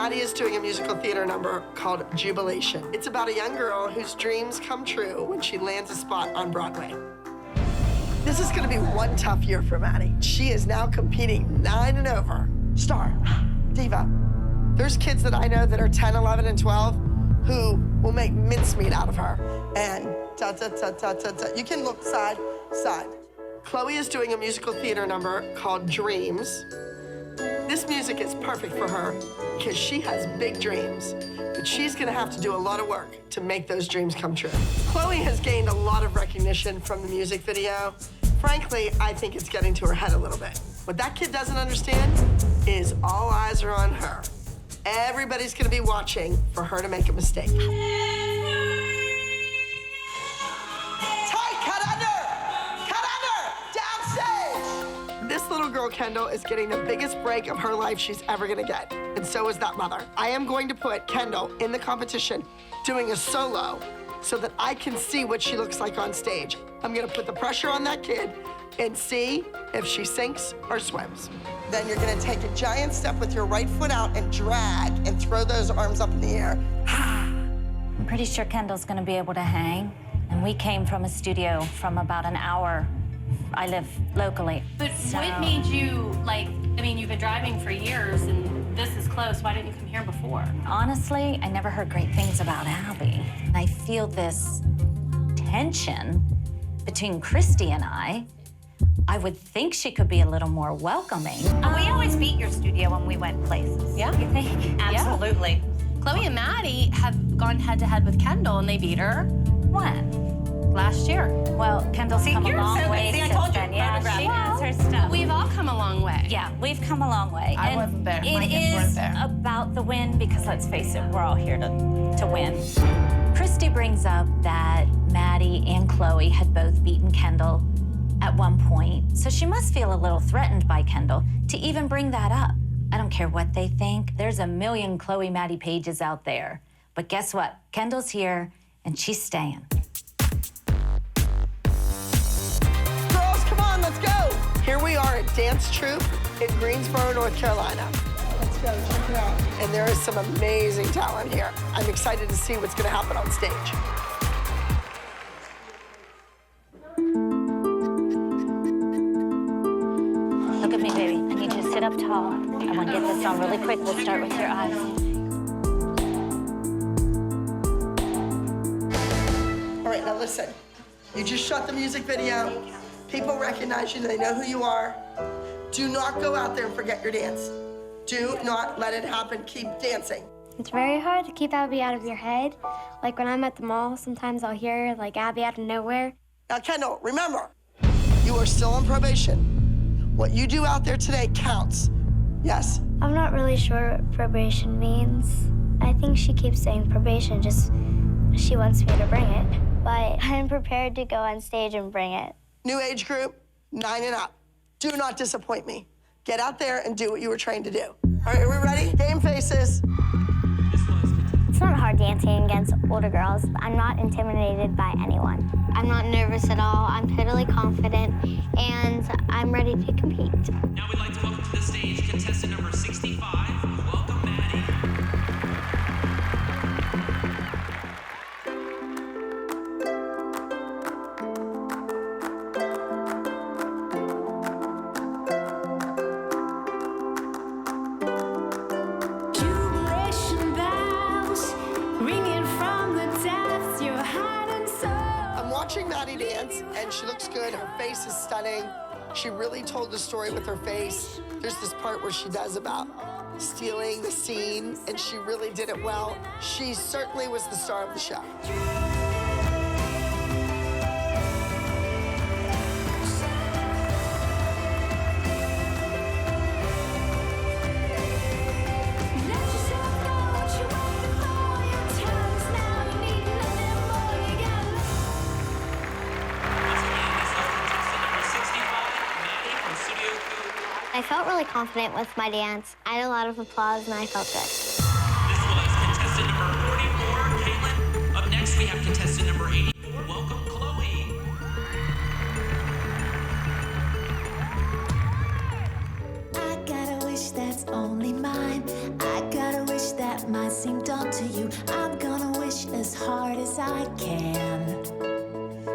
Maddie is doing a musical theater number called Jubilation. It's about a young girl whose dreams come true when she lands a spot on Broadway. This is gonna be one tough year for Maddie. She is now competing 9 and over. Star, diva. There's kids that I know that are 10, 11, and 12 who will make mincemeat out of her. And da-da-da-da-da-da. You can look side, side. Chloe is doing a musical theater number called Dreams. This music is perfect for her because she has big dreams, but she's gonna have to do a lot of work to make those dreams come true. Chloe has gained a lot of recognition from the music video. Frankly, I think it's getting to her head a little bit. What that kid doesn't understand is all eyes are on her. Everybody's gonna be watching for her to make a mistake. This little girl, Kendall, is getting the biggest break of her life she's ever gonna get, and so is that mother. I am going to put Kendall in the competition doing a solo so that I can see what she looks like on stage. I'm gonna put the pressure on that kid and see if she sinks or swims. Then you're gonna take a giant step with your right foot out and drag and throw those arms up in the air. I'm pretty sure Kendall's gonna be able to hang, and we came from a studio from about an hour. I live locally. But what made you, like, I mean, you've been driving for years and this is close. Why didn't you come here before? Honestly, I never heard great things about Abby. I feel this tension between Christy and I. I would think she could be a little more welcoming. We always beat your studio when we went places. Yeah. You think? Absolutely. Yeah. Chloe and Maddie have gone head-to-head with Kendall and they beat her. When? Last year. Well, Kendall's come a long way See, I since told you. then. Yeah, Photograph. she knows her stuff. We've all come a long way. Yeah, we've come a long way. I And wasn't there. My It kids weren't is there. about the win because, let's face it, we're all here to win. Christy brings up that Maddie and Chloe had both beaten Kendall at one point, so she must feel a little threatened by Kendall to even bring that up. I don't care what they think. There's a million Chloe Maddie pages out there. But guess what? Kendall's here, and she's staying. Let's go. Here we are at Dance Troupe in Greensboro, North Carolina. Let's go, check it out. And there is some amazing talent here. I'm excited to see what's gonna happen on stage. Look at me, baby. I need you to sit up tall. I want to get this on really quick. We'll start with your eyes. All right, now listen. You just shot the music video. People recognize you, they know who you are. Do not go out there and forget your dance. Do not let it happen, keep dancing. It's very hard to keep Abby out of your head. Like when I'm at the mall, sometimes I'll hear like Abby out of nowhere. Now, Kendall, remember, you are still on probation. What you do out there today counts. Yes? I'm not really sure what probation means. I think she keeps saying probation, just she wants me to bring it. But I'm prepared to go on stage and bring it. New age group, 9 and up. Do not disappoint me. Get out there and do what you were trained to do. All right, are we ready? Game faces. It's not hard dancing against older girls. I'm not intimidated by anyone. I'm not nervous at all. I'm totally confident, and I'm ready to compete. Now we'd like to welcome to the stage contestant number 65. Welcome, Maddie. Watching Maddie dance, and she looks good. Her face is stunning. She really told the story with her face. There's this part where she does about stealing the scene, and she really did it well. She certainly was the star of the show. I felt really confident with my dance. I had a lot of applause, and I felt good. This was contestant number 44, Caitlin. Up next, we have contestant number 84. Welcome, Chloe. I got a wish that's only mine. I got a wish that seem dumb to you, I'm gonna wish as hard as I can.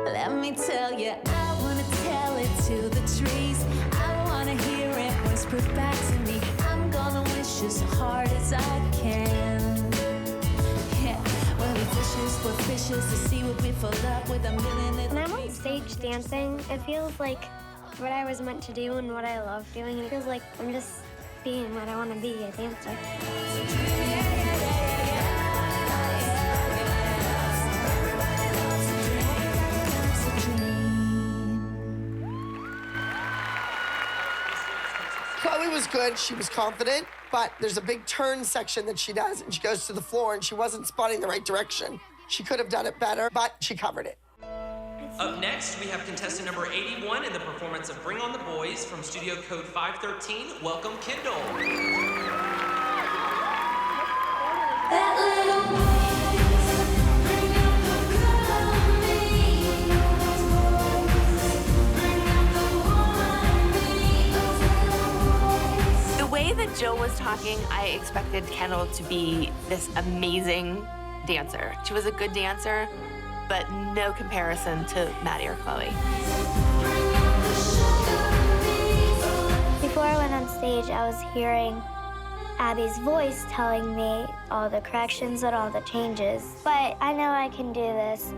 Let me tell you, I wanna tell it to the trees. I wanna hear it whispered back to me. I'm gonna wish as hard as I can. Yeah, well, we're fishes to see what we fill up with a million little. When I'm on stage dancing, it feels like what I was meant to do and what I love doing. It feels like I'm just being what I want to be, a dancer. Chloe was good, she was confident, but there's a big turn section that she does, and she goes to the floor, and she wasn't spotting the right direction. She could have done it better, but she covered it. Up next, we have contestant number 81 in the performance of Bring on the Boys from studio code 513. Welcome, Kendall. That little voice, bring out the good of me. Bring out the one me. The way that Jill was talking, I expected Kendall to be this amazing dancer. She was a good dancer, but no comparison to Maddie or Chloe. Before I went on stage, I was hearing Abby's voice telling me all the corrections and all the changes. But I know I can do this.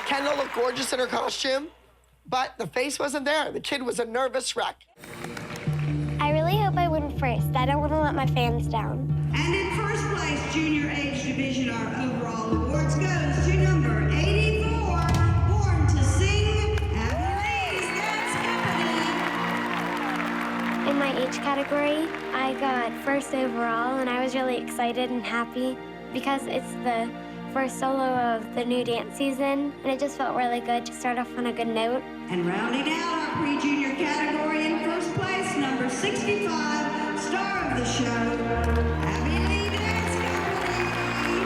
Kendall looked gorgeous in her costume, but the face wasn't there. The kid was a nervous wreck. I really hope I win first. I don't want to let my fans down. And in first place, junior age division, our overall awards goes to number 84, Born to Sing, Abby Lee's Dance Company. In my age category, I got first overall, and I was really excited and happy because it's the first solo of the new dance season, and it just felt really good to start off on a good note. And rounding out our pre-junior category in first place, number 65, star of the show, Abby Lee Dance Company.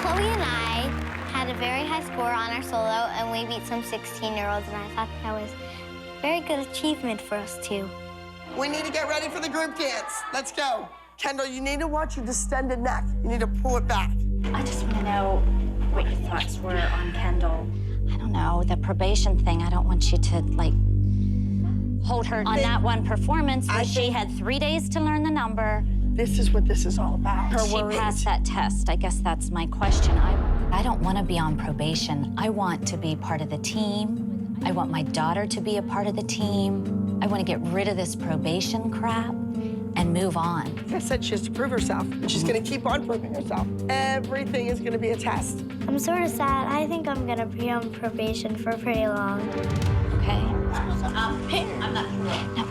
Chloe and I had a very high score on our solo, and we beat some 16-year-olds, and I thought that was a very good achievement for us, too. We need to get ready for the group dance. Let's go. Kendall, you need to watch your distended neck. You need to pull it back. I just want to know what your thoughts were on Kendall. I don't know, the probation thing. I don't want you to, like, hold her on that one performance where she had 3 days to learn the number. This is what this is all about. Her She worries. passed that test. I guess that's my question. I don't want to be on probation. I want to be part of the team. I want my daughter to be a part of the team. I want to get rid of this probation crap and move on. Like I said, she has to prove herself, and she's gonna keep on proving herself. Everything is gonna be a test. I'm sort of sad. I think I'm gonna be on probation for pretty long. Okay? I'm not prepared. No,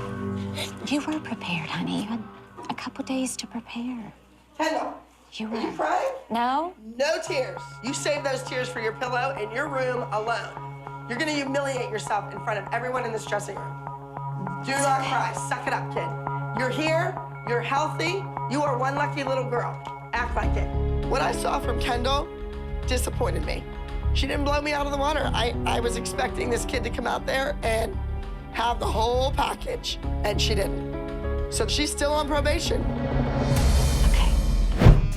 you were prepared, honey. You had a couple days to prepare. Kendall, You are were. you crying? No? No tears. You save those tears for your pillow in your room alone. You're gonna humiliate yourself in front of everyone in this dressing room. Do not cry. Suck it up, kid. You're here, you're healthy, you are one lucky little girl. Act like it. What I saw from Kendall disappointed me. She didn't blow me out of the water. I was expecting this kid to come out there and have the whole package, and she didn't. So she's still on probation. Okay.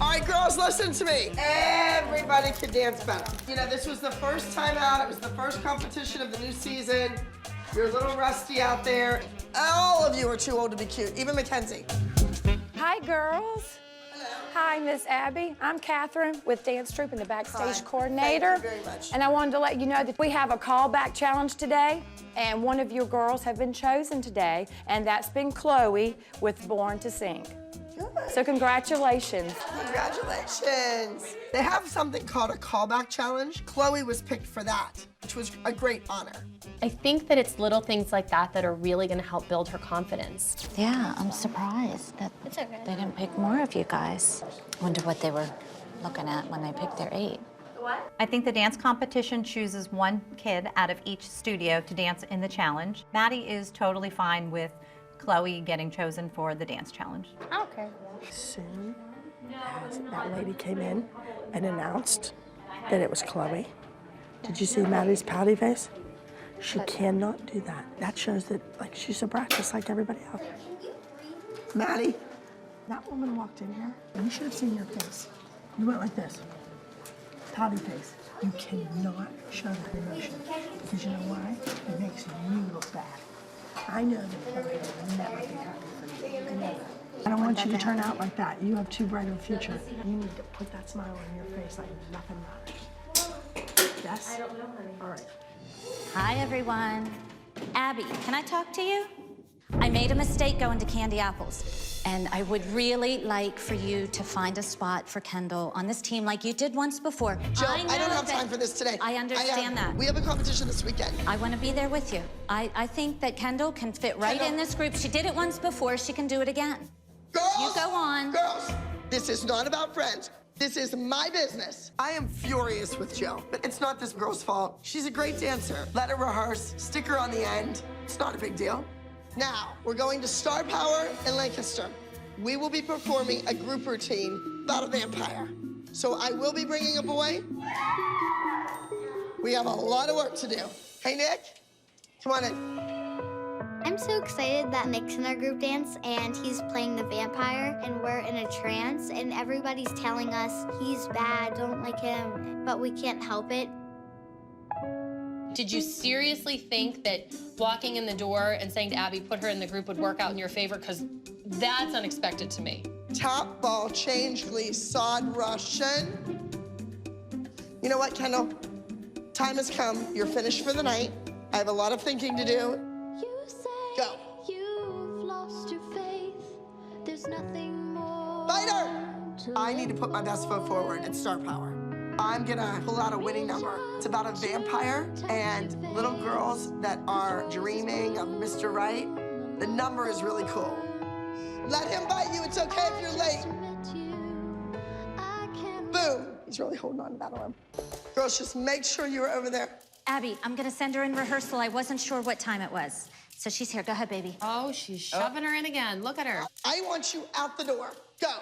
All right, girls, listen to me. Everybody could dance better. You know, this was the first time out. It was the first competition of the new season. You're a little rusty out there. All of you are too old to be cute, even Mackenzie. Hi, girls. Hello. Hi, Miss Abby. I'm Catherine with Dance Troupe and the Backstage Hi. Coordinator. Thank you very much. And I wanted to let you know that we have a callback challenge today, and one of your girls have been chosen today, and that's been Chloe with Born to Sing. Good. So congratulations. Congratulations. They have something called a callback challenge. Chloe was picked for that, which was a great honor. I think that it's little things like that that are really going to help build her confidence. Yeah, I'm surprised that they didn't pick more of you guys. Wonder what they were looking at when they picked their 8. I think the dance competition chooses one kid out of each studio to dance in the challenge. Maddie is totally fine with Chloe getting chosen for the dance challenge. Okay. As soon as that lady came in and announced that it was Chloe, did you see Maddie's pouty face? She cannot do that. That shows that, like, she's a brat just like everybody else. Maddie, that woman walked in here, and you should have seen your face. You went like this, pouty face. You cannot show that emotion, because you know why? It makes you look bad. I know that Chloe will never be happy for you. I know that. I don't want you to turn out like that. You have too bright of a future. You need to put that smile on your face like nothing matters. Yes? I don't know, honey. All right. Hi, everyone. Abby, can I talk to you? I made a mistake going to Candy Apples, and I would really like for you to find a spot for Kendall on this team like you did once before. Joe, I don't have time for this today. I understand that. We have a competition this weekend. I want to be there with you. I think that Kendall can fit right in this group. She did it once before. She can do it again. Girls, you go on. Girls, this is not about friends. This is my business. I am furious with Joe, but it's not this girl's fault. She's a great dancer. Let her rehearse, stick her on the end. It's not a big deal. Now, we're going to Star Power in Lancaster. We will be performing a group routine about a vampire. So I will be bringing a boy. We have a lot of work to do. Hey, Nick, come on in. I'm so excited that Nick's in our group dance and he's playing the vampire and we're in a trance and everybody's telling us he's bad, don't like him, but we can't help it. Did you seriously think that walking in the door and saying to Abby, put her in the group would work out in your favor? Because that's unexpected to me. Top, ball, change, glissade, Russian. You know what, Kendall? Time has come. You're finished for the night. I have a lot of thinking to do. Go. You've lost your faith. There's nothing more. Fighter! I need to put my best foot forward at Star Power. I'm gonna pull out a winning number. It's about a vampire and little girls that are dreaming of Mr. Right. The number is really cool. Let him bite you. It's okay if you're late. Boom. He's really holding on to that arm. Girls, just make sure you're over there. Abby, I'm gonna send her in rehearsal. I wasn't sure what time it was. So she's here. Go ahead, baby. Oh, she's shoving her in again. Look at her. I want you out the door. Go.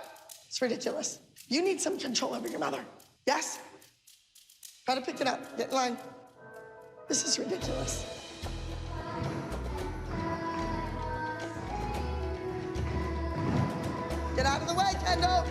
It's ridiculous. You need some control over your mother. Yes? Gotta pick it up. Get in line. This is ridiculous. Get out of the way, Kendall.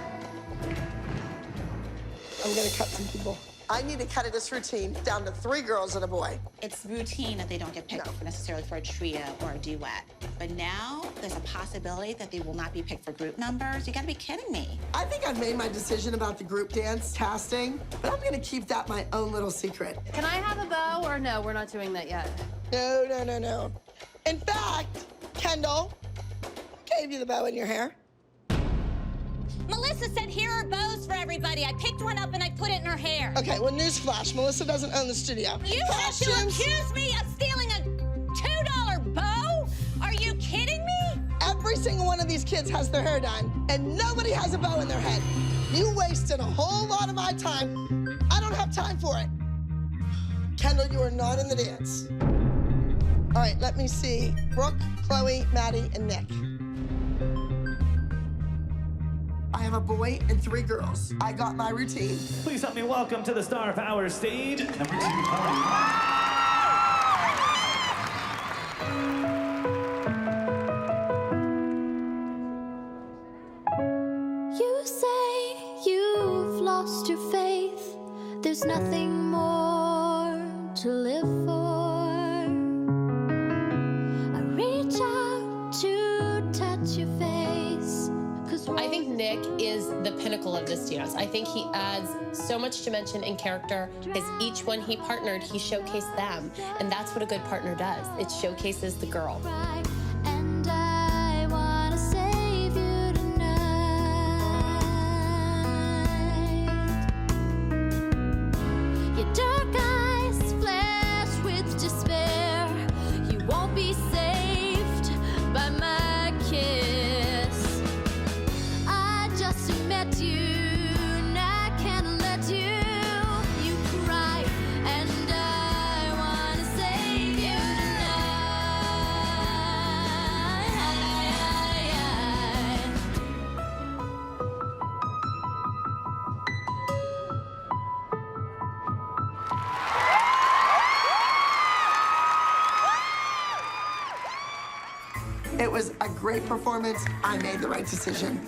I'm gonna cut some people. I need to cut this routine down to 3 girls and a boy. It's routine that they don't get picked necessarily for a trio or a duet. But now there's a possibility that they will not be picked for group numbers. You gotta be kidding me. I think I've made my decision about the group dance casting, but I'm gonna keep that my own little secret. Can I have a bow or no? We're not doing that yet. No, no, no, no. In fact, Kendall, who gave you the bow in your hair? Melissa said, here are bows for everybody. I picked one up and I put it in her hair. Okay, well, newsflash, Melissa doesn't own the studio. You have to accuse me of stealing a $2 bow? Are you kidding me? Every single one of these kids has their hair done, and nobody has a bow in their head. You wasted a whole lot of my time. I don't have time for it. Kendall, you are not in the dance. All right, let me see. Brooke, Chloe, Maddie, and Nick. I have a boy and 3 girls. I got my routine. Please help me welcome to the Star Power stage, number 2 party. You say you've lost your faith. There's nothing more to live for. I reach out to touch your face. I think Nick is the pinnacle of this dance. I think he adds so much dimension and character. As each one he partnered, he showcased them. And that's what a good partner does. It showcases the girl. And I wanna save you tonight. Your dark eyes flash with despair. You won't be saved by my kiss. I just met you, and I can't let you cry. And I wanna save you tonight. It was a great performance. I made the right decision.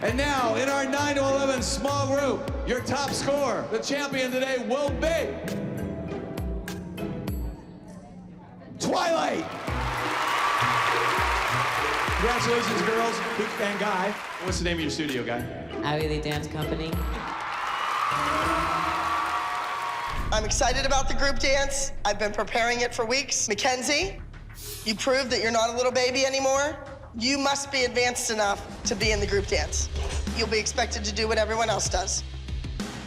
And now, in our 9 to 11 small group, your top scorer, the champion today, will be Twilight. Congratulations, girls and Guy. What's the name of your studio, Guy? Abby the Dance Company. I'm excited about the group dance. I've been preparing it for weeks. Mackenzie, you proved that you're not a little baby anymore. You must be advanced enough to be in the group dance. You'll be expected to do what everyone else does.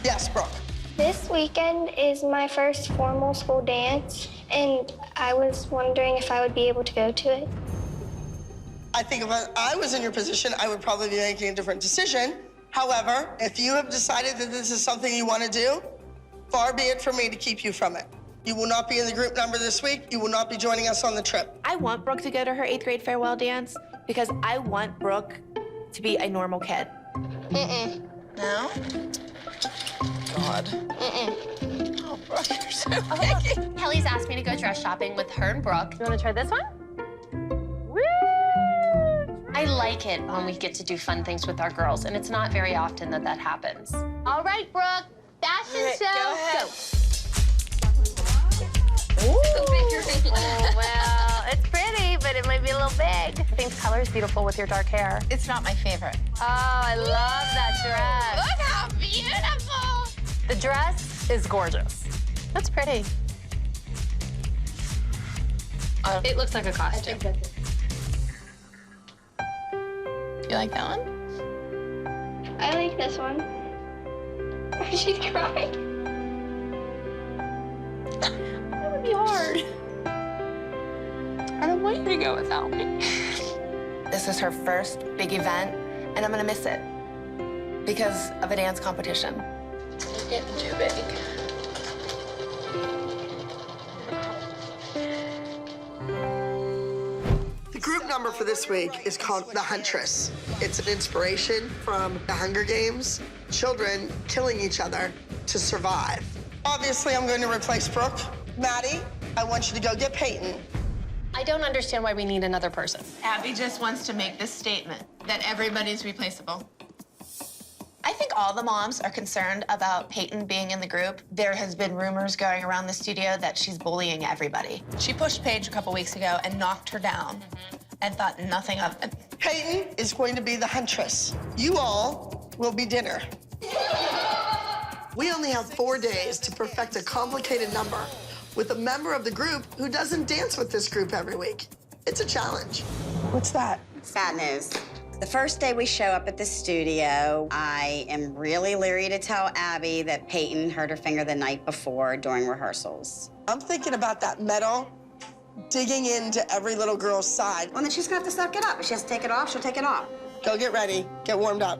Yes, Brooke. This weekend is my first formal school dance, and I was wondering if I would be able to go to it. I think if I was in your position, I would probably be making a different decision. However, if you have decided that this is something you want to do, far be it from me to keep you from it. You will not be in the group number this week. You will not be joining us on the trip. I want Brooke to go to her 8th grade farewell dance because I want Brooke to be a normal kid. Mm-mm. No? God. Mm-mm. Oh, Brooke, you're so picky. Kelly's asked me to go dress shopping with her and Brooke. You want to try this one? I like it when we get to do fun things with our girls, and it's not very often that that happens. All right, Brooke, fashion show, go. Oh, well, it's pretty, but it might be a little big. I think the color is beautiful with your dark hair. It's not my favorite. Oh, I love that dress. Look how beautiful! The dress is gorgeous. That's pretty. It looks like a costume. You like that one? I like this one. She's crying. That would be hard. I don't want you to go without me. This is her first big event, and I'm gonna miss it because of a dance competition. It's getting too big. The group number for this week is called The Huntress. It's an inspiration from the Hunger Games, children killing each other to survive. Obviously, I'm going to replace Brooke. Maddie, I want you to go get Peyton. I don't understand why we need another person. Abby just wants to make this statement that everybody's replaceable. I think all the moms are concerned about Peyton being in the group. There has been rumors going around the studio that she's bullying everybody. She pushed Paige a couple weeks ago and knocked her down and thought nothing of it. Peyton is going to be the huntress. You all will be dinner. We only have 4 days to perfect a complicated number with a member of the group who doesn't dance with this group every week. It's a challenge. What's that? Sad news. The first day we show up at the studio, I am really leery to tell Abby that Peyton hurt her finger the night before during rehearsals. I'm thinking about that metal digging into every little girl's side. Well, then she's gonna have to suck it up. If she has to take it off, she'll take it off. Go get ready, get warmed up.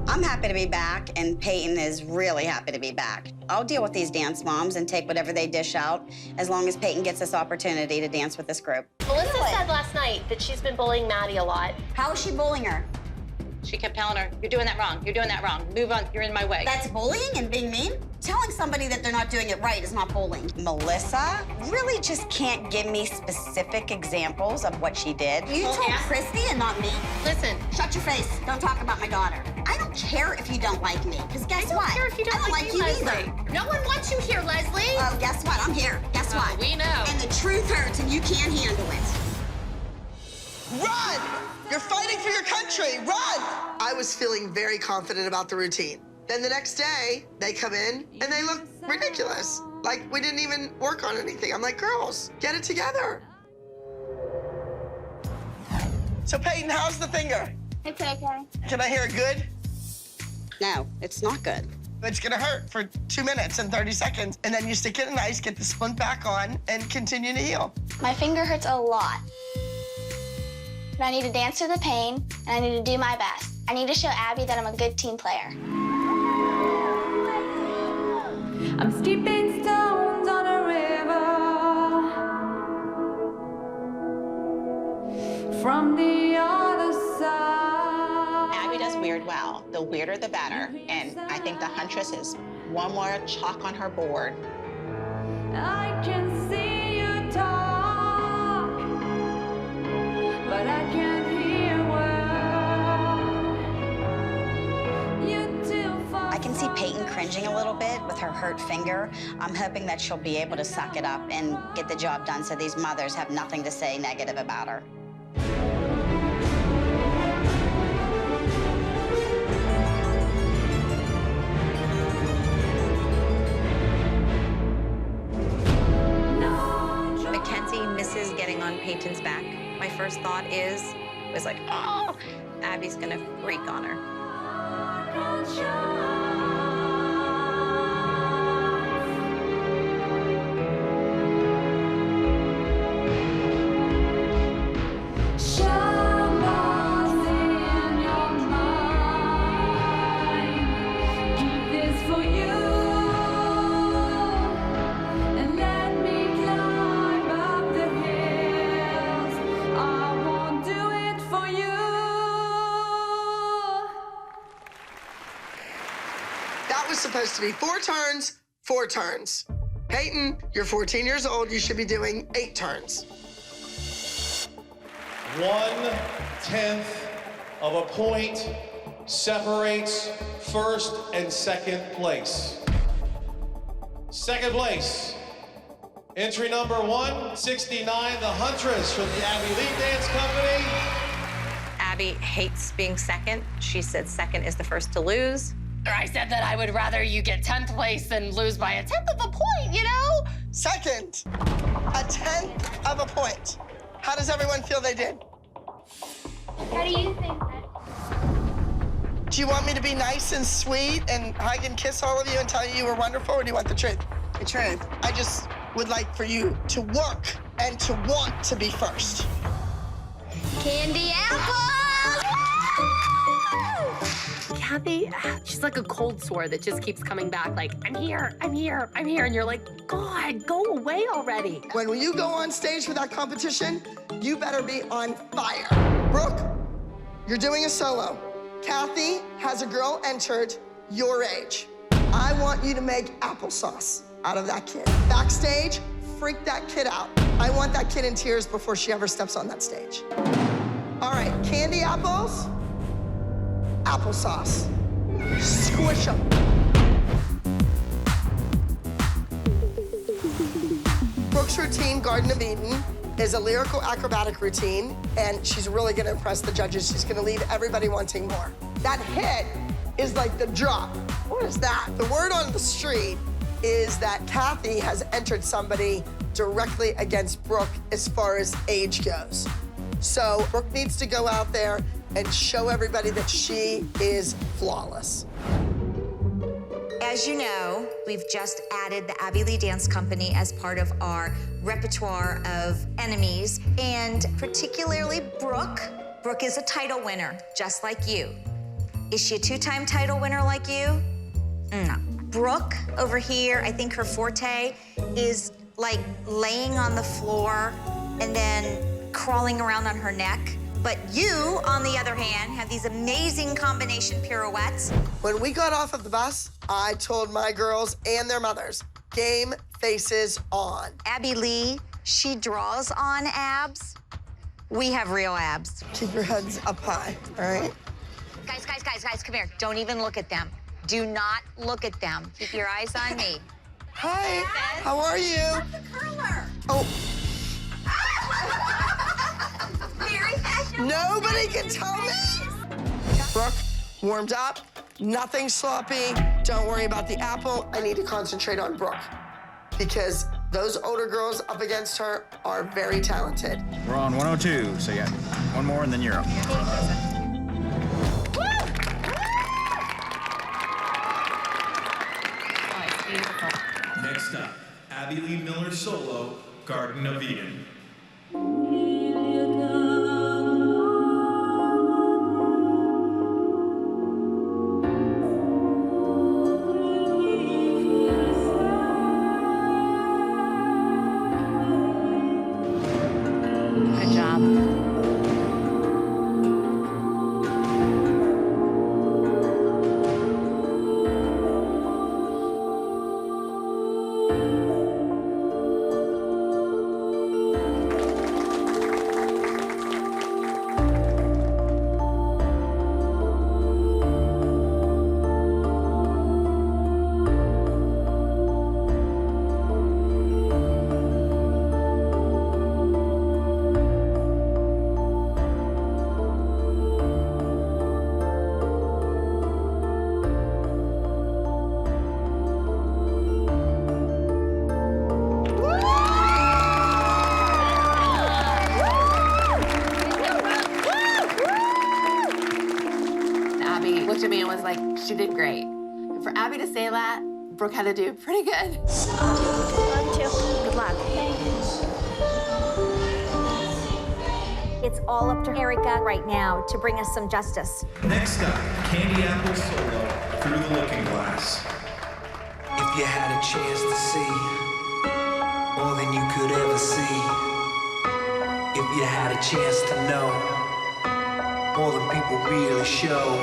I'm happy to be back, and Peyton is really happy to be back. I'll deal with these dance moms and take whatever they dish out, as long as Peyton gets this opportunity to dance with this group. Melissa said last night that she's been bullying Maddie a lot. How is she bullying her? She kept telling her, you're doing that wrong, you're doing that wrong, move on, you're in my way. That's bullying and being mean? Telling somebody that they're not doing it right is not bullying. Melissa really just can't give me specific examples of what she did. You told Christy and not me? Listen. Shut your face. Don't talk about my daughter. I don't care if you don't like me, because guess what? I don't care if you don't like me, you Leslie. either. No one wants you here, Leslie. Oh, guess what? I'm here. Guess what? We know. And the truth hurts, and you can't handle it. Run! You're fighting for your country, run! I was feeling very confident about the routine. Then the next day, they come in and they look ridiculous. Like we didn't even work on anything. I'm like, girls, get it together. So Peyton, how's the finger? It's okay. Can I hear it good? No, it's not good. It's gonna hurt for 2 minutes and 30 seconds, and then you stick it in ice, get the splint back on, and continue to heal. My finger hurts a lot. But I need to dance through the pain, and I need to do my best. I need to show Abby that I'm a good team player. I'm steeping stones on a river from the other side. Abby does weird well. The weirder, the better. And I think the Huntress is one more chalk on her board. I can see you talk cringing a little bit with her hurt finger. I'm hoping that she'll be able to suck it up and get the job done so these mothers have nothing to say negative about her. Mackenzie misses getting on Peyton's back. My first thought was like, oh, Abby's gonna freak on her. That was supposed to be 4 turns, 4 turns. Peyton, you're 14 years old. You should be doing 8 turns. 1/10 of a point separates first and second place. Second place, entry number 169, the Huntress from the Abby Lee Dance Company. Abby hates being second. She said second is the first to lose. I said that I would rather you get 10th place than lose by a 10th of a point, you know? Second, a 10th of a point. How does everyone feel they did? How do you think that? Do you want me to be nice and sweet and hug and kiss all of you and tell you you were wonderful, or do you want the truth? The truth. I just would like for you to work and to want to be first. Candy apple! Kathy, she's like a cold sore that just keeps coming back like, I'm here, I'm here, I'm here. And you're like, God, go away already. When you go on stage for that competition, you better be on fire. Brooke, you're doing a solo. Kathy has a girl entered your age. I want you to make applesauce out of that kid. Backstage, freak that kid out. I want that kid in tears before she ever steps on that stage. All right, candy apples, applesauce. Squish them. Brooke's routine, Garden of Eden, is a lyrical acrobatic routine, and she's really gonna impress the judges. She's gonna leave everybody wanting more. That hit is like the drop. What is that? The word on the street is that Kathy has entered somebody directly against Brooke as far as age goes. So Brooke needs to go out there and show everybody that she is flawless. As you know, we've just added the Abby Lee Dance Company as part of our repertoire of enemies, and particularly Brooke. Brooke is a title winner, just like you. Is she a 2-time title winner like you? No. Brooke over here, I think her forte is like laying on the floor and then crawling around on her neck. But you, on the other hand, have these amazing combination pirouettes. When we got off of the bus, I told my girls and their mothers, game faces on. Abby Lee, she draws on abs. We have real abs. Keep your heads up high, all right? Guys, come here. Don't even look at them. Do not look at them. Keep your eyes on me. Hi, how are you? What's the curler? Oh. Very fashionable. Nobody can tell me. Brooke, warmed up, nothing sloppy. Don't worry about the apple. I need to concentrate on Brooke because those older girls up against her are very talented. We're on 102, so yeah, one more and then you're up. Next up, Abby Lee Miller solo, Garden of Eden. Good job. at me and was like, she did great. And for Abby to say that, Brooke had to do pretty good. Good luck. It's all up to Erica right now to bring us some justice. Next up, Candy Apple solo, Through the Looking Glass. If you had a chance to see more than you could ever see, if you had a chance to know more than people really show,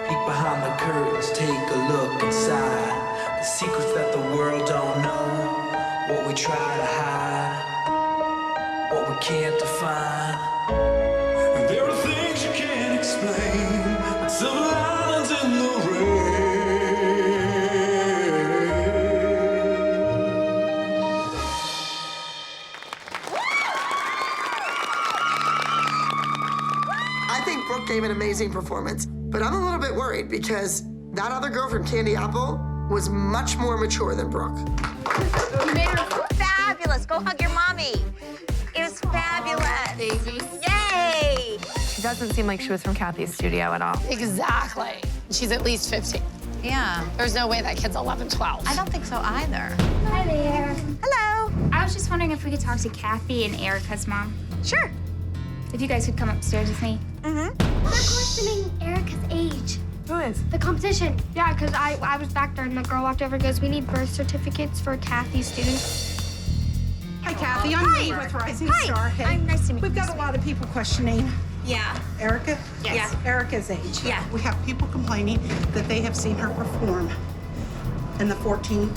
peek behind the curtains, take a look inside, the secrets that the world don't know, what we try to hide, what we can't define. There are things you can't explain, like silver islands in the rain. I think Brooke gave an amazing performance, but I'm a little bit worried because that other girl from Candy Apple was much more mature than Brooke. You made her fabulous. Go hug your mommy. It was fabulous. Yay! She doesn't seem like she was from Kathy's studio at all. Exactly. She's at least 15. Yeah. There's no way that kid's 11, 12. I don't think so either. Hi there. Hello. I was just wondering if we could talk to Kathy and Erica's mom. Sure. If you guys could come upstairs with me. Mm-hmm. They're questioning Erica's age. Who is? The competition. Yeah, because I was back there and the girl walked over and goes, we need birth certificates for Kathy's students. Hi, Kathy. I'm Lee with Rising Star. Hey, I'm nice to meet you. We've got a lot of people questioning Yeah. Erica. Yes. Yeah. Erica's age. Yeah. We have people complaining that they have seen her perform in the 14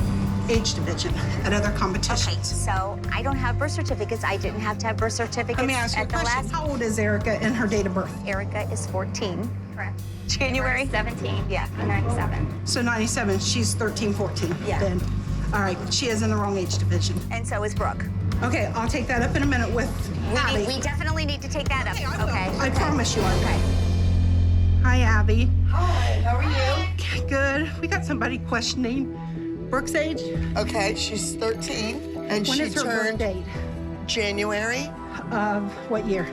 age division at other competitions. Okay, so I don't have birth certificates. I didn't have to have birth certificates Let me ask you a at the question. last. How old is Erica and her date of birth? Erica is 14. Correct. January 17. Yeah. 97. So 97, she's 13, 14. Yeah. Then, all right, she is in the wrong age division. And so is Brooke. Okay, I'll take that up in a minute with Abby. We definitely need to take that up. Okay. I promise you I will. Okay. Hi, Abby. Hi, how are you? Good. We got somebody questioning Brooke's age. Okay, she's 13, and When she is her birth turned date? January. Of what year?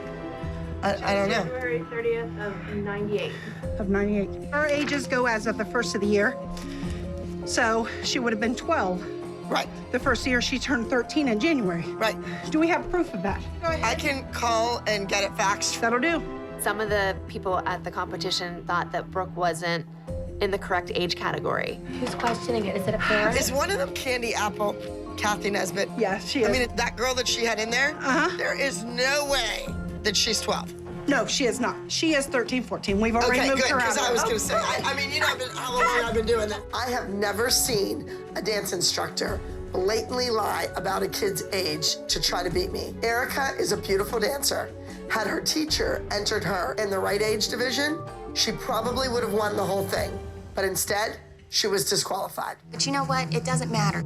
I don't know. January 30th of 98. Of 98. Her ages go as of the first of the year. So she would have been 12. Right. The first year she turned 13 in January. Right. Do we have proof of that? I can call and get it faxed. That'll do. Some of the people at the competition thought that Brooke wasn't in the correct age category. Who's questioning it? Is it a parent? Is one of them Candy Apple, Kathy Nesbitt? Yeah, she is. I mean, that girl that she had in there, Uh-huh. there is no way that she's 12. No, she is not. She is 13, 14. We've already Okay, moved good, her out. because I was going to say, I mean, you know how long I've been doing that. I have never seen a dance instructor blatantly lie about a kid's age to try to beat me. Erica is a beautiful dancer. Had her teacher entered her in the right age division, she probably would have won the whole thing. But instead, she was disqualified. But you know what? It doesn't matter.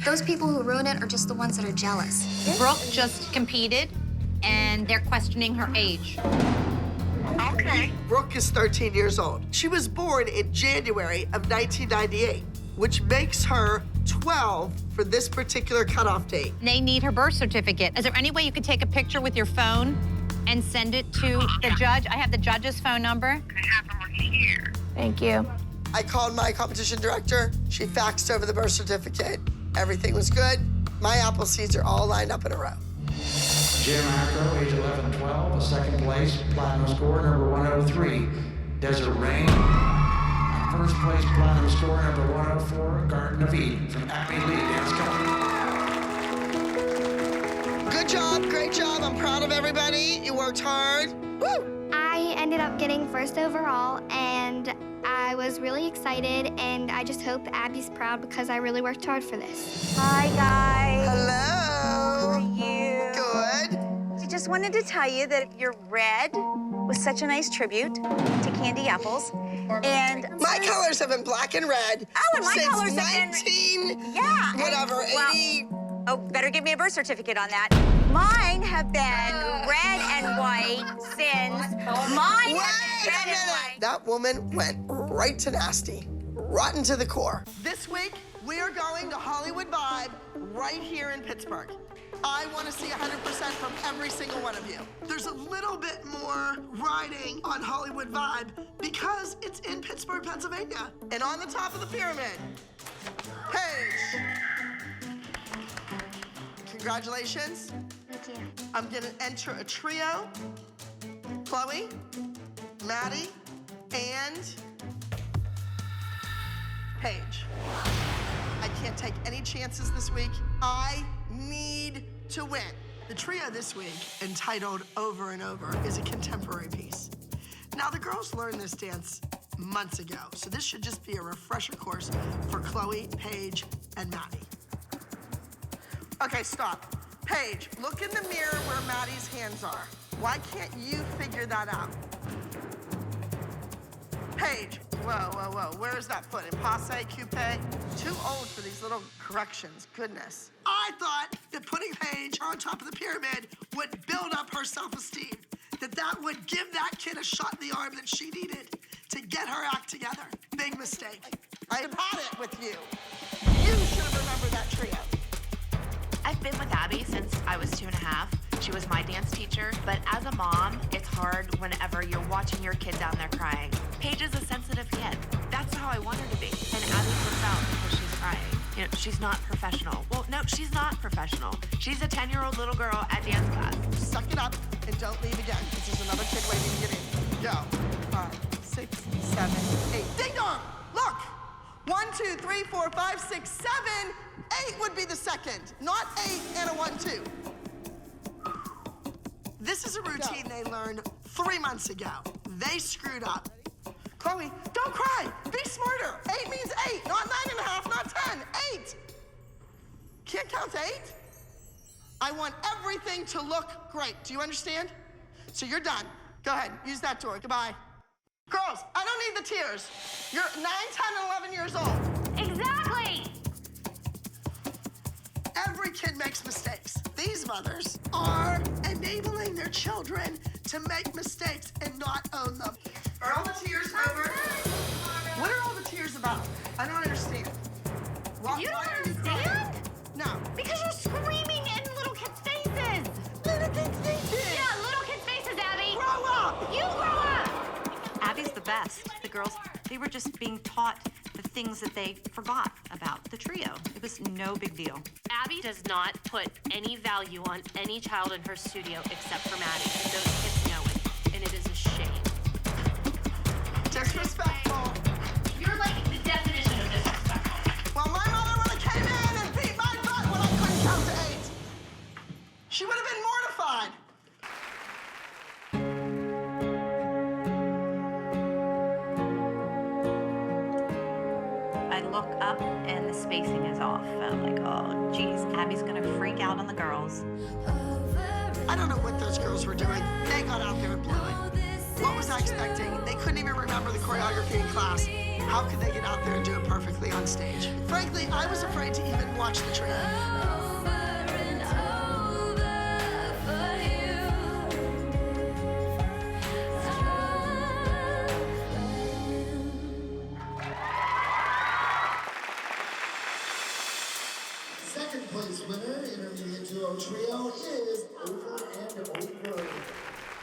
Those people who ruin it are just the ones that are jealous. Brooke just competed, and they're questioning her age. Okay. Brooke is 13 years old. She was born in January of 1998, which makes her 12 for this particular cutoff date. They need her birth certificate. Is there any way you could take a picture with your phone and send it to the judge? I have the judge's phone number. I have them here. Thank you. I called my competition director. She faxed over the birth certificate. Everything was good. My apple seeds are all lined up in a row. Jim Acro, age 11, 12, a second place, platinum score, number 103. Desert Rain, first place, platinum score, number 104, Garden of Eden, from Abbey Lee Dance Company. Good job, great job. I'm proud of everybody. You worked hard. Woo! I ended up getting first overall, and I was really excited, and I just hope Abby's proud because I really worked hard for this. Hi, guys. Hello. How are you? Good. I just wanted to tell you that your red was such a nice tribute to Candy Apples. And my colors have been black and red. Oh, and my since colors have been 19, yeah, whatever, well, 80. Oh, better give me a birth certificate on that. Mine have been red and white since. Mine have been red and white. That woman went right to nasty, rotten to the core. This week, we are going to Hollywood Vibe right here in Pittsburgh. I want to see 100% from every single one of you. There's a little bit more riding on Hollywood vibe because it's in Pittsburgh, Pennsylvania. And on the top of the pyramid, Paige. Congratulations. Thank you. I'm gonna enter a trio. Chloe, Maddie, and Paige. I can't take any chances this week. I need to win. The trio this week, entitled Over and Over, is a contemporary piece. Now, the girls learned this dance months ago, so this should just be a refresher course for Chloe, Paige, and Maddie. Okay, stop. Paige, look in the mirror where Maddie's hands are. Why can't you figure that out? Paige, whoa. Where is that foot? In passe, coupe? Too old for these little corrections, goodness. I thought that putting Paige on top of the pyramid would build up her self-esteem, that would give that kid a shot in the arm that she needed to get her act together. Big mistake. I have had it with you. You should have remembered that trio. I've been with Abby since I was 2.5. She was my dance teacher, but as a mom, it's hard whenever you're watching your kid down there crying. Paige is a sensitive kid. That's how I want her to be. And Abby flips out because she's crying. You know, she's not professional. Well, no, she's not professional. She's a 10-year-old little girl at dance class. Suck it up and don't leave again, because there's another kid waiting to get in. Go. 5, 6, 7, 8. Ding dong! Look! 1, 2, 3, 4, 5, 6, 7. 8 would be the second, not 8 and a 1, 2. This is a routine they learned 3 months ago. They screwed up. Chloe, don't cry. Be smarter. 8 means 8, not 9.5, not 10. 8. Can't count to 8? I want everything to look great. Do you understand? So you're done. Go ahead, use that door. Goodbye. Girls, I don't need the tears. You're 9, 10, and 11 years old. Exactly. Every kid makes mistakes. These mothers are enabling their children to make mistakes and not own them. Are all the tears over? What are all the tears about? I don't understand. You don't understand? No. Because you're screaming in little kids' faces. Little kids' faces? Yeah, little kids' faces, Abby. Grow up. You grow up. Abby's the best. The girls, they were just being taught the things that they forgot about the trio. It was no big deal. Abby does not put any value on any child in her studio except for Maddie. And those kids know it, and it is a shame. Disrespectful. You're like the definition of disrespectful. Well, my mother would have came in and beat my butt when I couldn't count to 8. She would have been mortified. I look up and the spacing is off. I'm like, oh, geez, Abby's gonna freak out on the girls. I don't know what those girls were doing. They got out there and blew it. What was I expecting? They couldn't even remember the choreography in class. How could they get out there and do it perfectly on stage? Frankly, I was afraid to even watch the trio. Second place winner, intermediate duo trio, is Over and Over.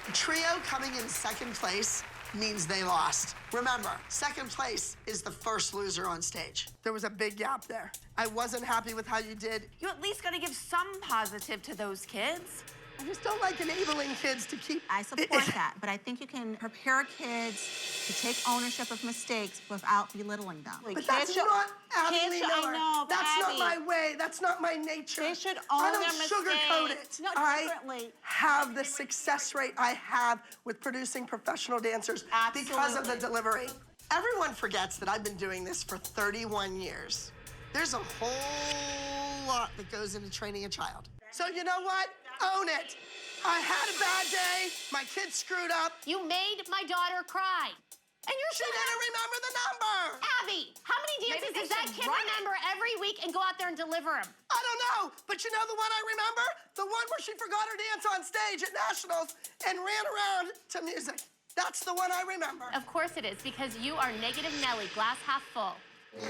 The trio coming in second place means they lost. Remember, second place is the first loser on stage. There was a big gap there. I wasn't happy with how you did. You at least gotta give some positive to those kids. I just don't like enabling kids to keep... I support that, but I think you can prepare kids to take ownership of mistakes without belittling them. But that's not Abby Lee Miller. I know, but that's Abby, not my way. That's not my nature. They should I own don't their sugarcoat mistakes. it. No, I differently. have the success rate I have with producing professional dancers because of the delivery. Everyone forgets that I've been doing this for 31 years. There's a whole lot that goes into training a child. So you know what? Own it. I had a bad day. My kid screwed up. You made my daughter cry. And she didn't remember the number. Abby, how many dances does that kid remember every week and go out there and deliver them? I don't know, but you know the one I remember? The one where she forgot her dance on stage at Nationals and ran around to music. That's the one I remember. Of course it is, because you are negative Nelly, glass half full.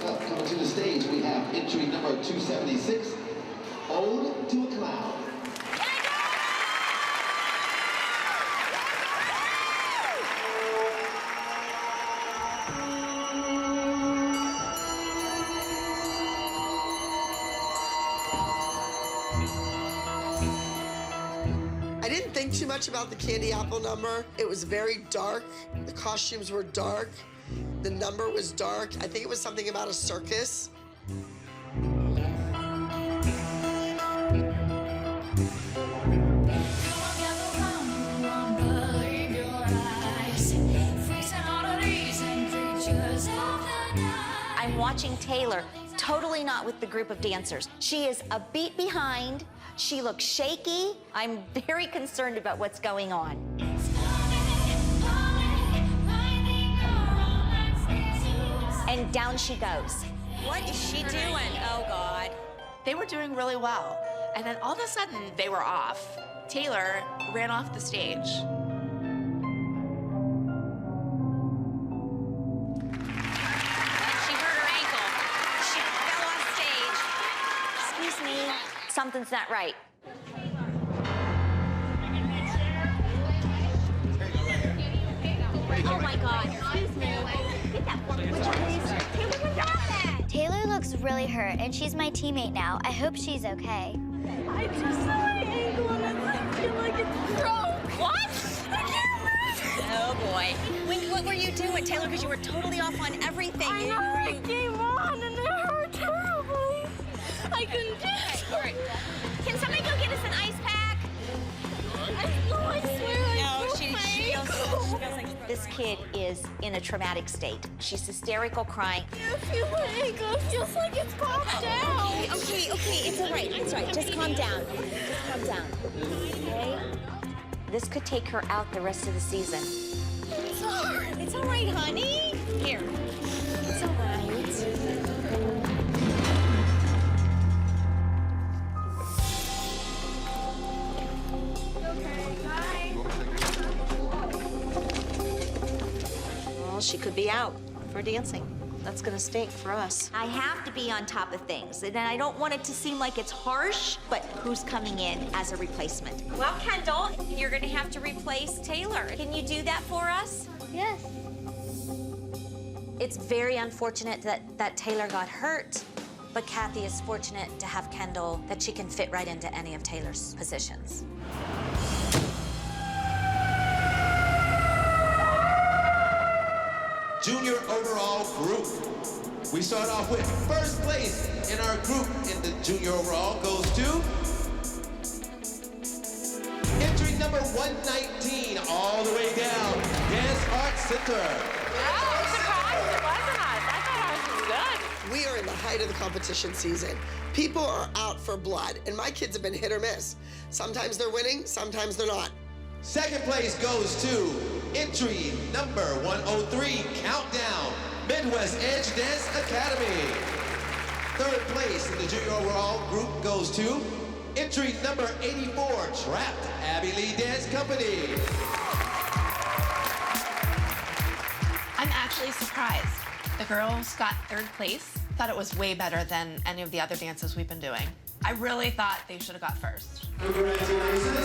Coming to the stage, we have entry number 276, Ode to a Clown. too much about the candy apple number. It was very dark. The costumes were dark. The number was dark. I think it was something about a circus. I'm watching Taylor, totally not with the group of dancers. She is a beat behind. She looks shaky. I'm very concerned about what's going on. And down she goes. What is she doing? Oh, God. They were doing really well. And then all of a sudden, they were off. Taylor ran off the stage. Something's not right. Oh my God, excuse me. Get that would you please? Taylor, what happened? Taylor looks really hurt, and she's my teammate now. I hope she's okay. I just saw my ankle, and I feel like it's broke. What? I can't move. Oh, boy. What were you doing, Taylor? Because you were totally off on everything. I know, it came on, and it hurt terribly. I couldn't do it. All right. Can somebody go get us an ice pack? I swear I broke she my feels ankle. like this kid is in a traumatic state. She's hysterical, crying. I feel my ankle. It feels like it's popped out. Okay, it's all right. It's all right. Just calm down. Just calm down. Okay? This could take her out the rest of the season. It's hard. It's all right, honey. Here. It's all right. She could be out for dancing. That's gonna stink for us. I have to be on top of things, and I don't want it to seem like it's harsh, but who's coming in as a replacement? Well, Kendall, you're gonna have to replace Taylor. Can you do that for us? Yes. It's very unfortunate that Taylor got hurt, but Kathy is fortunate to have Kendall that she can fit right into any of Taylor's positions. Junior overall group. We start off with first place in our group in the junior overall goes to entry number 119, all the way down, Dance Arts Center. I'm surprised it wasn't us. I thought ours was good. We are in the height of the competition season. People are out for blood, and my kids have been hit or miss. Sometimes they're winning, sometimes they're not. Second place goes to entry number 103, Countdown, Midwest Edge Dance Academy. Third place in the junior overall group goes to entry number 84, Trapped, Abby Lee Dance Company. I'm actually surprised. The girls got third place. Thought it was way better than any of the other dances we've been doing. I really thought they should have got first. Congratulations.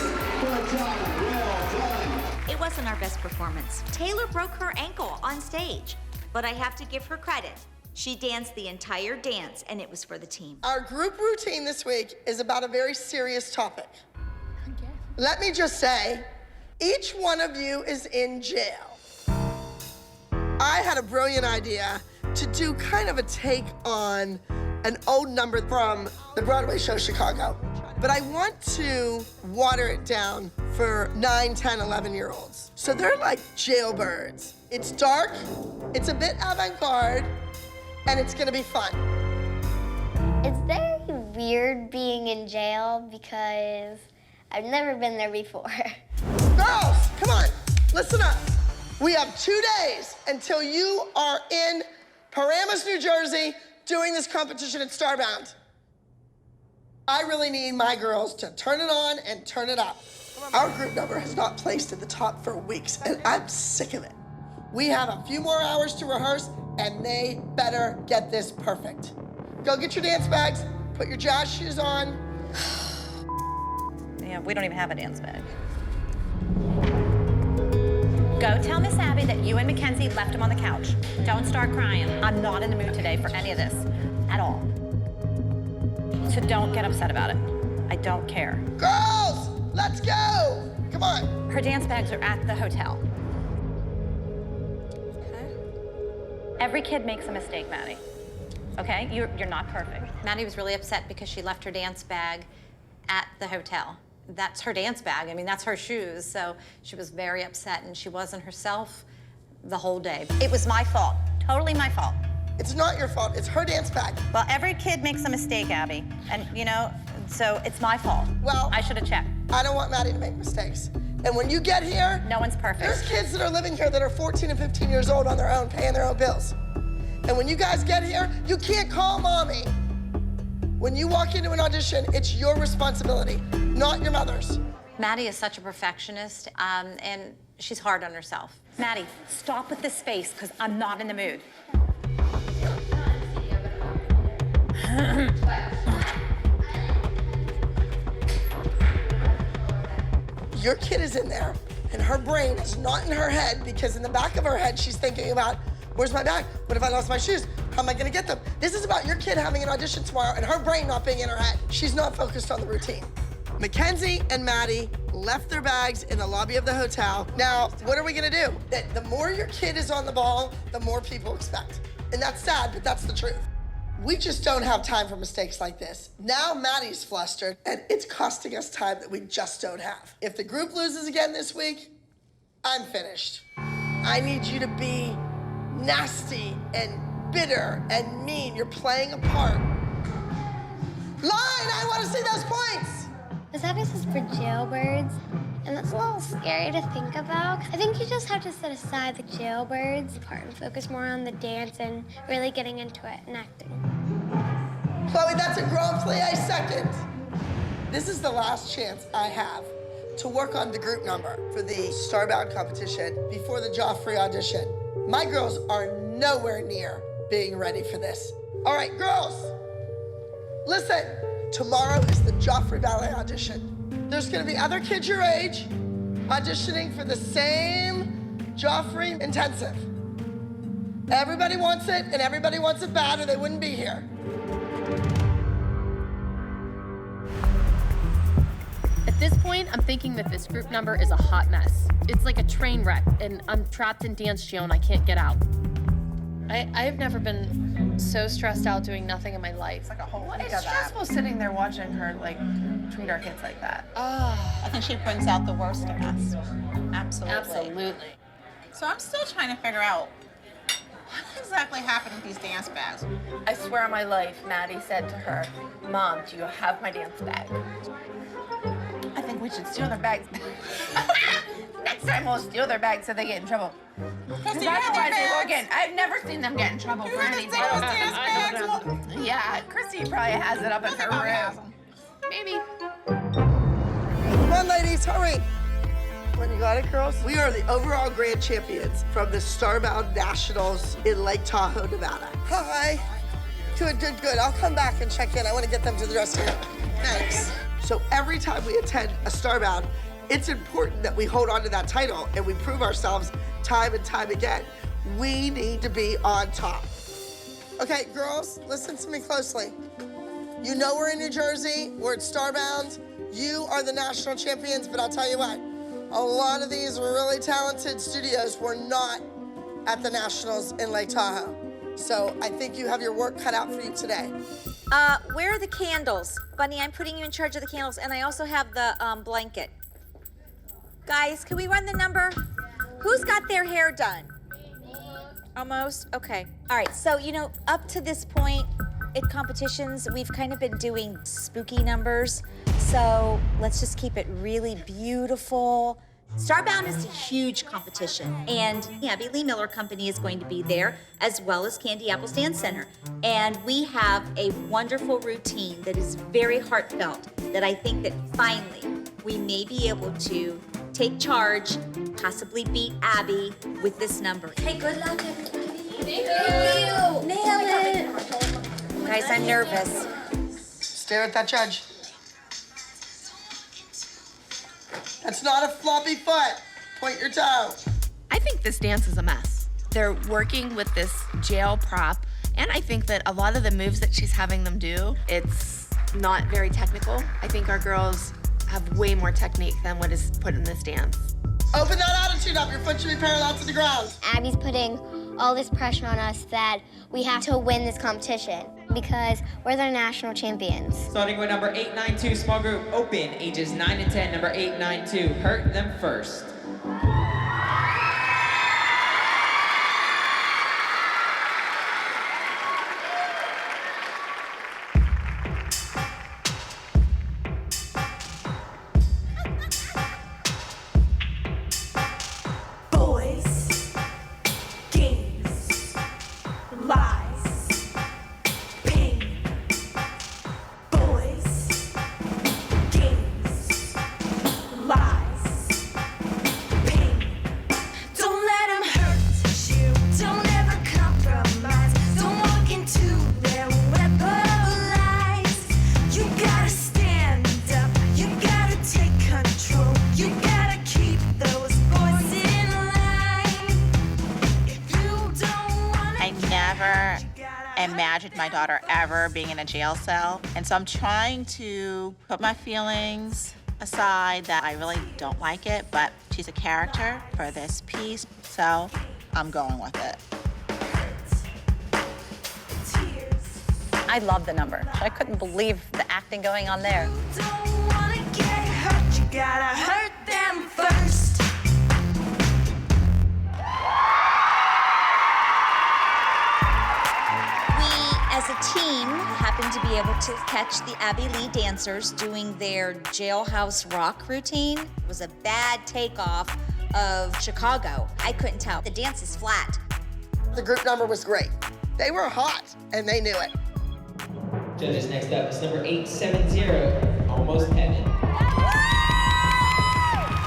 Well done. Well done. It wasn't our best performance. Taylor broke her ankle on stage, but I have to give her credit. She danced the entire dance, and it was for the team. Our group routine this week is about a very serious topic. Okay. Let me just say, each one of you is in jail. I had a brilliant idea to do kind of a take on an old number from the Broadway show Chicago. But I want to water it down for 9, 10, 11-year-olds. So they're like jailbirds. It's dark, it's a bit avant-garde, and it's gonna be fun. It's very weird being in jail because I've never been there before. Girls, come on, listen up. We have 2 days until you are in Paramus, New Jersey, doing this competition at Starbound. I really need my girls to turn it on and turn it up. Our group number has not placed at the top for weeks, and I'm sick of it. We have a few more hours to rehearse, and they better get this perfect. Go get your dance bags, put your jazz shoes on. Yeah, we don't even have a dance bag. Go tell Miss Abby that you and Mackenzie left him on the couch. Don't start crying. I'm not in the mood today for any of this, at all. So don't get upset about it. I don't care. Girls, let's go. Come on. Her dance bags are at the hotel. Every kid makes a mistake, Maddie. Okay? You're not perfect. Maddie was really upset because she left her dance bag at the hotel. That's her dance bag. I mean, that's her shoes. So she was very upset, and she wasn't herself the whole day. It was my fault. Totally my fault. It's not your fault. It's her dance bag. Well, every kid makes a mistake, Abby. And, you know, so it's my fault. Well, I should have checked. I don't want Maddie to make mistakes. And when you get here, no one's perfect. There's kids that are living here that are 14 and 15 years old on their own, paying their own bills. And when you guys get here, you can't call mommy. When you walk into an audition, it's your responsibility, not your mother's. Maddie is such a perfectionist, and she's hard on herself. Maddie, stop with this face, because I'm not in the mood. Your kid is in there, and her brain is not in her head, because in the back of her head, she's thinking about, where's my bag? What if I lost my shoes? How am I gonna get them? This is about your kid having an audition tomorrow and her brain not being in her head. She's not focused on the routine. Mackenzie and Maddie left their bags in the lobby of the hotel. Now, what are we gonna do? That the more your kid is on the ball, the more people expect. And that's sad, but that's the truth. We just don't have time for mistakes like this. Now Maddie's flustered, and it's costing us time that we just don't have. If the group loses again this week, I'm finished. I need you to be nasty and bitter and mean. You're playing a part. Line, I want to see those points. This episode is for jailbirds, and that's a little scary to think about. I think you just have to set aside the jailbirds part and focus more on the dance and really getting into it and acting. Chloe, that's a Grand Plie second. This is the last chance I have to work on the group number for the Starbound competition before the Joffrey audition. My girls are nowhere near being ready for this. All right, girls, listen. Tomorrow is the Joffrey Ballet audition. There's gonna be other kids your age auditioning for the same Joffrey intensive. Everybody wants it, and everybody wants it bad, or they wouldn't be here. At this point, I'm thinking that this group number is a hot mess. It's like a train wreck, and I'm trapped in dance jail and I can't get out. I've never been so stressed out doing nothing in my life. It's like a whole week of that. It's stressful sitting there watching her, like, treat our kids like that. I think she brings out the worst in us. Absolutely. Absolutely. So I'm still trying to figure out what exactly happened with these dance bags. I swear on my life, Maddie said to her, Mom, do you have my dance bag? I think we should steal their bags. Next time we'll steal their bags so they get in trouble. Because otherwise they will get. I've never seen them get in trouble for anything. Yeah, Christy probably has it up in her room. Maybe. Come on, ladies, hurry. When you got it, girls? We are the overall grand champions from the Starbound Nationals in Lake Tahoe, Nevada. Hi. Good, good, good. I'll come back and check in. I want to get them to the dressing room. Thanks. So every time we attend a Starbound, it's important that we hold on to that title and we prove ourselves time and time again. We need to be on top. Okay, girls, listen to me closely. You know we're in New Jersey, we're at Starbound. You are the national champions, but I'll tell you what, a lot of these really talented studios were not at the Nationals in Lake Tahoe. So I think you have your work cut out for you today. Where are the candles? Bunny, I'm putting you in charge of the candles, and I also have the blanket. Guys, can we run the number? Who's got their hair done? Almost? Okay. All right, so, you know, up to this point at competitions, we've kind of been doing spooky numbers. So let's just keep it really beautiful. Starbound is a huge competition, and the Abby Lee Miller Company is going to be there, as well as Candy Apple Dance Center. And we have a wonderful routine that is very heartfelt, that I think that finally we may be able to take charge, possibly beat Abby with this number. Hey, good luck, everybody. Thank you. Nail it. Guys, I'm nervous. Stare at that judge. That's not a floppy foot. Point your toe. I think this dance is a mess. They're working with this jail prop, and I think that a lot of the moves that she's having them do, it's not very technical. I think our girls have way more technique than what is put in this dance. Open that attitude up. Your foot should be parallel to the ground. Abby's putting all this pressure on us that we have to win this competition because we're the national champions. Starting with number 892, small group, open, ages 9 to 10, number 892, hurt them first. Imagined my daughter ever being in a jail cell. And so I'm trying to put my feelings aside that I really don't like it, but she's a character for this piece, so I'm going with it. I love the number. I couldn't believe the acting going on there. You gotta hurt them first. As a team, happened to be able to catch the Abby Lee dancers doing their jailhouse rock routine. It was a bad takeoff of Chicago. I couldn't tell. The dance is flat. The group number was great. They were hot, and they knew it. Judges, next up is number 870, Almost Heaven.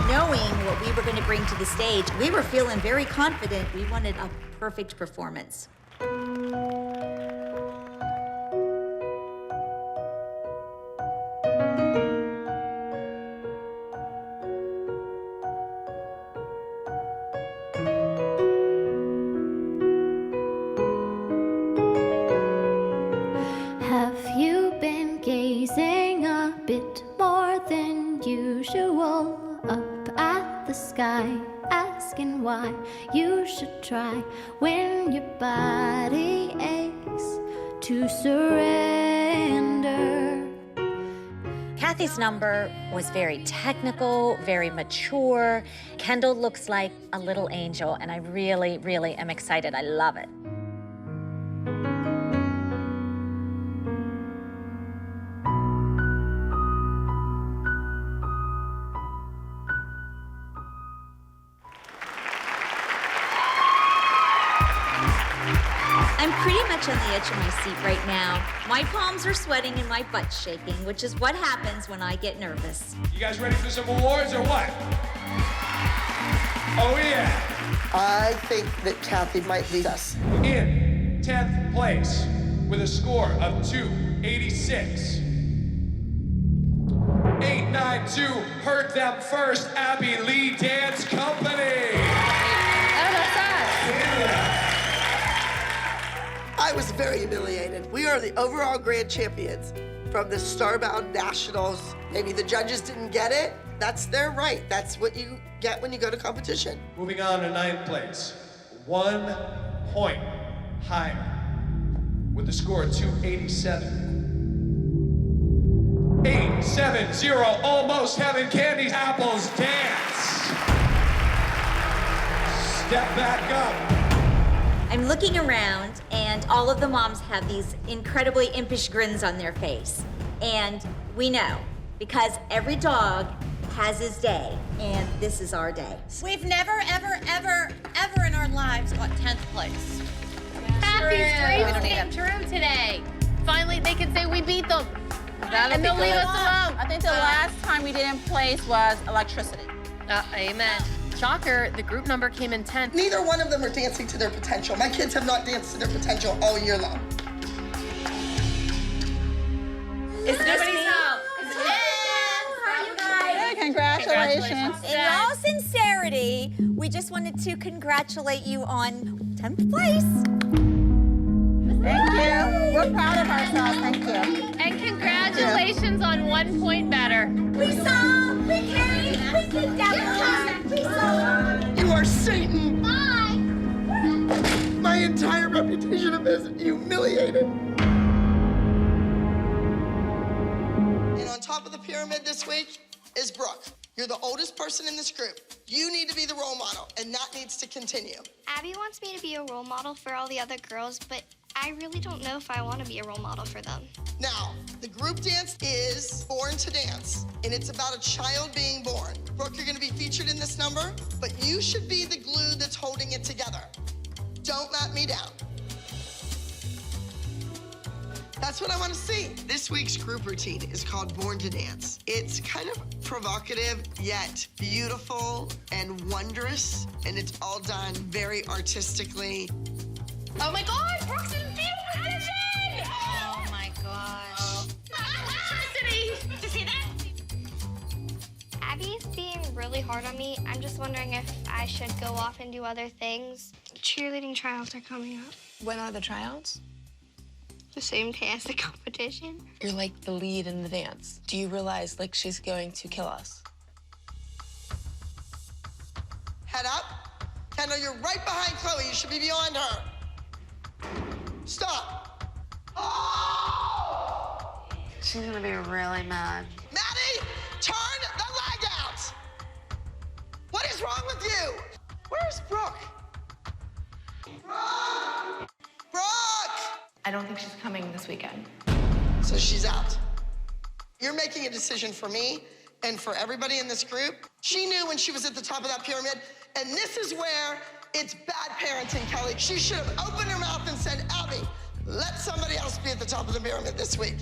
Knowing what we were going to bring to the stage, we were feeling very confident. We wanted a perfect performance. Asking why you should try when your body aches to surrender. Kathy's number was very technical, very mature. Kendall looks like a little angel, and I really, really am excited. I love it. I'm pretty much on the edge of my seat right now. My palms are sweating and my butt's shaking, which is what happens when I get nervous. You guys ready for some awards or what? Oh yeah. I think that Kathy might lead us. In 10th place with a score of 286. 892, Hurt Them First, Abby Lee Dance Company. I was very humiliated. We are the overall grand champions from the Starbound Nationals. Maybe the judges didn't get it. That's their right. That's what you get when you go to competition. Moving on to 9th place, 1 point higher with the score of 287. 870, Almost Heaven, Candy's Apples Dance. Step back up. I'm looking around, and all of the moms have these incredibly impish grins on their face. And we know, because every dog has his day, and this is our day. We've never, ever, ever, ever in our lives got 10th place. Kathy's dreams We don't need came it. true today. Finally, they can say we beat them. That'll And be they'll leave good. us alone. I think the last time we didn't place was electricity. Amen. Shocker, the group number came in 10th. Neither one of them are dancing to their potential. My kids have not danced to their potential all year long. Is this me? Hey, congratulations. In all sincerity, we just wanted to congratulate you on 10th place. Thank you. We're proud of ourselves. Thank you. And congratulations on 1 point better. We saw, we carried, we kicked down, we saw. You are Satan. Bye. My entire reputation of this humiliated. And on top of the pyramid this week is Brooke. You're the oldest person in this group. You need to be the role model, and that needs to continue. Abby wants me to be a role model for all the other girls, but I really don't know if I want to be a role model for them. Now, the group dance is Born to Dance, and it's about a child being born. Brooke, you're gonna be featured in this number, but you should be the glue that's holding it together. Don't let me down. That's what I want to see. This week's group routine is called Born to Dance. It's kind of provocative, yet beautiful and wondrous, and it's all done very artistically. Oh my God, Brooke's in field position! Oh my gosh. Electricity! Did you see that? Abby's being really hard on me. I'm just wondering if I should go off and do other things. Cheerleading tryouts are coming up. When are the tryouts? The same day as the competition. You're like the lead in the dance. Do you realize, like, she's going to kill us? Head up. Kendall, you're right behind Chloe. You should be beyond her. Stop. Oh! She's gonna be really mad. Maddie, turn the leg out. What is wrong with you? Where's Brooke? Brooke! Brooke! I don't think she's coming this weekend. So she's out. You're making a decision for me and for everybody in this group. She knew when she was at the top of that pyramid, and this is where it's bad parenting, Kelly. She should have opened her mouth and said, Abby, let somebody else be at the top of the pyramid this week.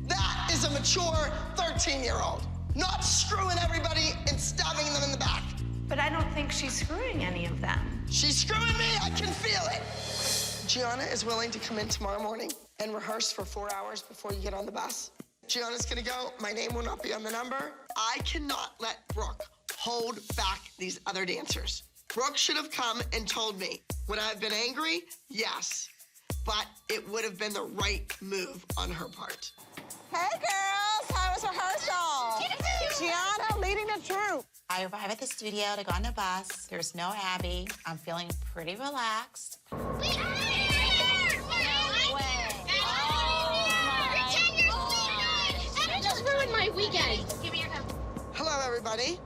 That is a mature 13-year-old, not screwing everybody and stabbing them in the back. But I don't think she's screwing any of them. She's screwing me, I can feel it. Gianna is willing to come in tomorrow morning and rehearse for 4 hours before you get on the bus. Gianna's gonna go, my name will not be on the number. I cannot let Brooke hold back these other dancers. Brooke should have come and told me. Would I have been angry? Yes. But it would have been the right move on her part. Hey, girls. How was rehearsal? Gianna leading the troop. I arrive at the studio to go on the bus. There's no Abby. I'm feeling pretty relaxed. That just ruined my weekend. Give me your cup. Hello, everybody.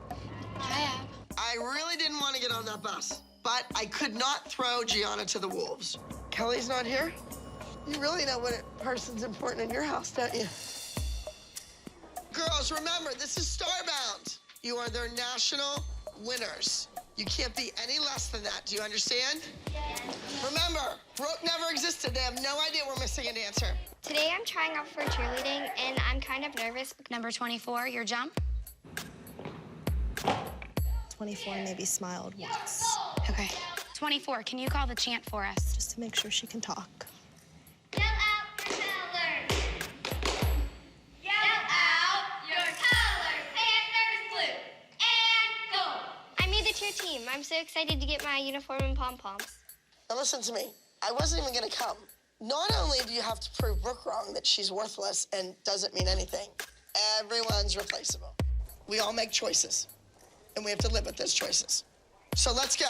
Hi, Ab. I really didn't want to get on that bus, but I could not throw Gianna to the wolves. Kelly's not here? You really know what person's important in your house, don't you? Girls, remember, this is Starbound. You are their national winners. You can't be any less than that. Do you understand? Yes. Remember, Brooke never existed. They have no idea we're missing a dancer. Today I'm trying out for cheerleading, and I'm kind of nervous. Number 24, your jump. 24 maybe smiled once. Okay. 24, can you call the chant for us? Just to make sure she can talk. Yell out your colors. Yell out your colors. Panthers, blue, and gold. I made the cheer team. I'm so excited to get my uniform and pom-poms. Now listen to me. I wasn't even gonna come. Not only do you have to prove Brooke wrong that she's worthless and doesn't mean anything, everyone's replaceable. We all make choices, and we have to live with those choices. So let's go.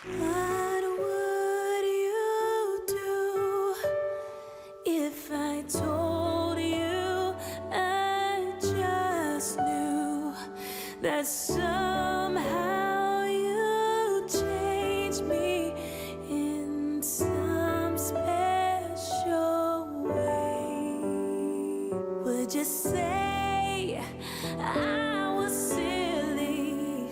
What would you do if I told you I just knew that somehow you changed me in some special way? Would you say I was silly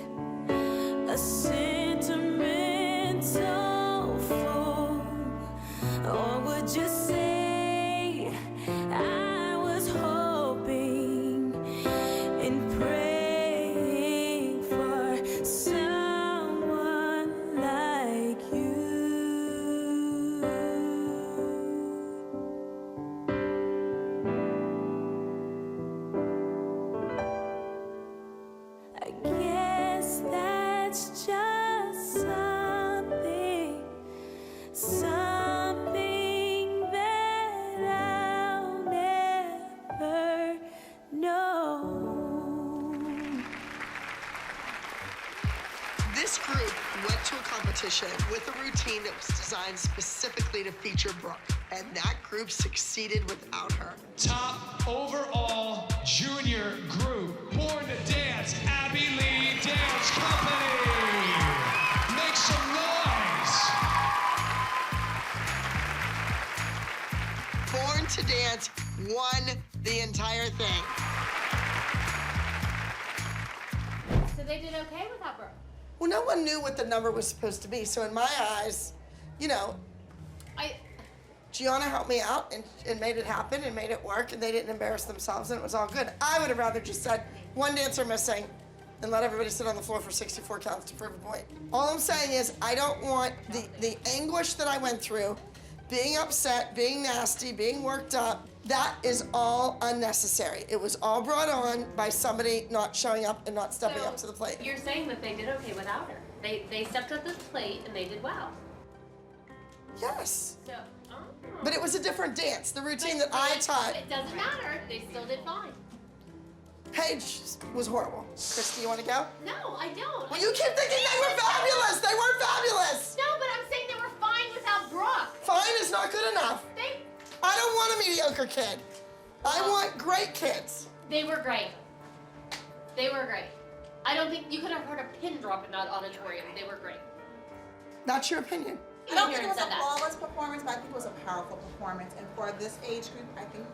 This group went to a competition with a routine that was designed specifically to feature Brooke, and that group succeeded without her. Top overall junior group, Born to Dance, Abby Lee Dance Company. Make some noise. Born to Dance won the entire thing. So they did okay without Brooke. Well, no one knew what the number was supposed to be, so in my eyes, you know, Gianna helped me out and made it happen and made it work, and they didn't embarrass themselves, and it was all good. I would have rather just said, one dancer missing, and let everybody sit on the floor for 64 counts to prove a point. All I'm saying is, I don't want the anguish that I went through, being upset, being nasty, being worked up, that is all unnecessary. It was all brought on by somebody not showing up and not stepping up to the plate. You're saying that they did okay without her. They stepped up to the plate and they did well. Yes. So, but it was a different dance. The routine that I taught. It doesn't matter. They still did fine. Paige was horrible. Christy, you want to go? No, I don't. Well, you keep thinking they were fabulous. They weren't fabulous. No, but I'm saying they were fine without Brooke. Fine is not good enough. I don't want a mediocre kid. I want great kids. They were great. They were great. I don't think you could have heard a pin drop in that auditorium. They were great. That's your opinion. I don't think it was a flawless performance, but I think it was a powerful performance. And for this age group, I think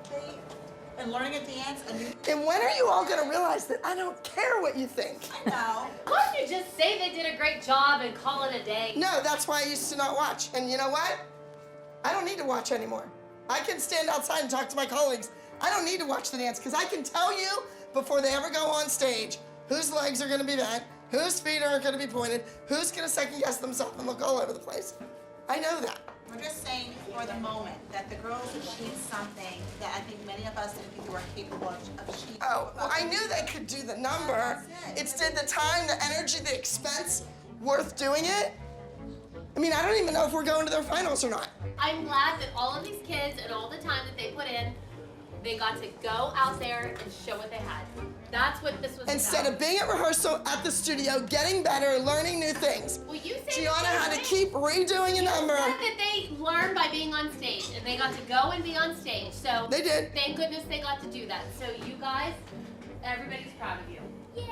and learning a dance, And when are you all gonna realize that I don't care what you think? I know. Why don't you just say they did a great job and call it a day? No, that's why I used to not watch. And you know what? I don't need to watch anymore. I can stand outside and talk to my colleagues. I don't need to watch the dance because I can tell you before they ever go on stage whose legs are gonna be bent, whose feet aren't gonna be pointed, who's gonna second guess themselves and look all over the place. I know that. We're just saying for the moment that the girls achieved something that I think many of us didn't think they were capable of achieving. Oh, well, I knew they could do the number. It's did the time, the energy, the expense worth doing it? I mean, I don't even know if we're going to their finals or not. I'm glad that all of these kids and all the time that they put in, they got to go out there and show what they had. That's what this was Instead about. of being at rehearsal at the studio, getting better, learning new things. Well, you said Gianna had to keep redoing a number. You said that they learned by being on stage, and they got to go and be on stage. So they did. Thank goodness they got to do that. So you guys, everybody's proud of you. Yay!